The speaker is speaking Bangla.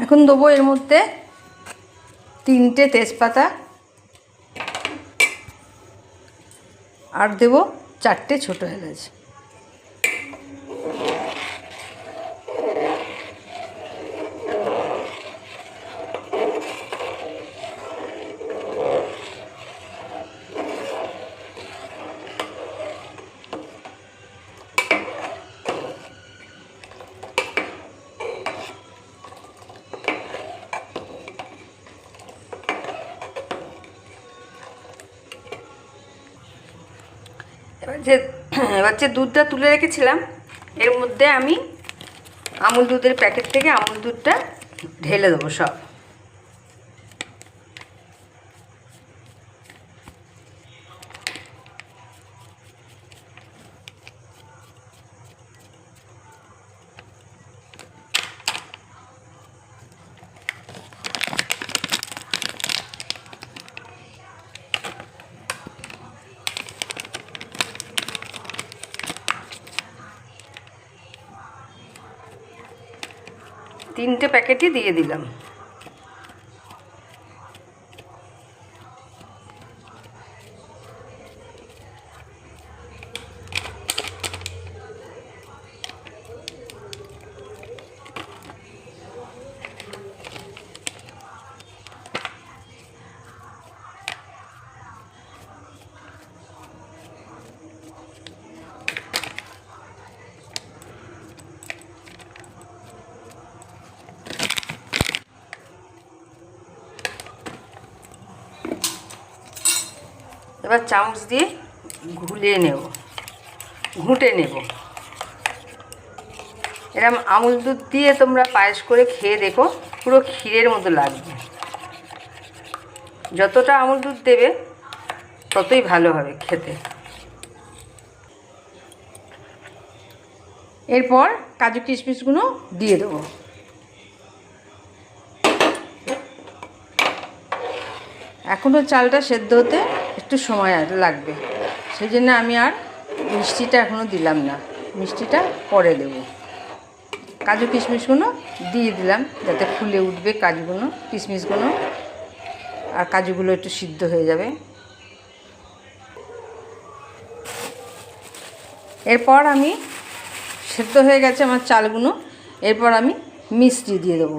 এখন দেবো এর মধ্যে 3টে তেজপাতা আর দেবো 4টে ছোটো এলাচ। এবার যে দুধটা তুলে রেখেছিলাম এর মধ্যে আমি আমুল দুধের প্যাকেট থেকে আমুল দুধটা ঢেলে দেবো সব। তিনটে প্যাকেটই দিয়ে দিলাম। এবার চামচ দিয়ে ঘুঁটে নেব। এরকম আমুল দুধ দিয়ে তোমরা পায়েস করে খেয়ে দেখো, পুরো ক্ষীরের মতো লাগবে। যতটা আমুল দুধ দেবে ততই ভালো হবে খেতে। এরপর কাজু কিশমিশগুলো দিয়ে দেবো। এখনও চালটা সেদ্ধ হতে একটু সময় লাগবে, সেই জন্য আমি আর মিষ্টিটা এখনও দিলাম না, মিষ্টিটা পরে দেব। কাজু কিশমিশগুলো দিয়ে দিলাম যাতে ফুলে উঠবে কাজুগুলো, কিশমিশগুলো, আর কাজুগুলো একটু সিদ্ধ হয়ে যাবে। এরপর আমি সেদ্ধ হয়ে গেছে আমার চালগুলো, এরপর আমি মিষ্টি দিয়ে দেবো।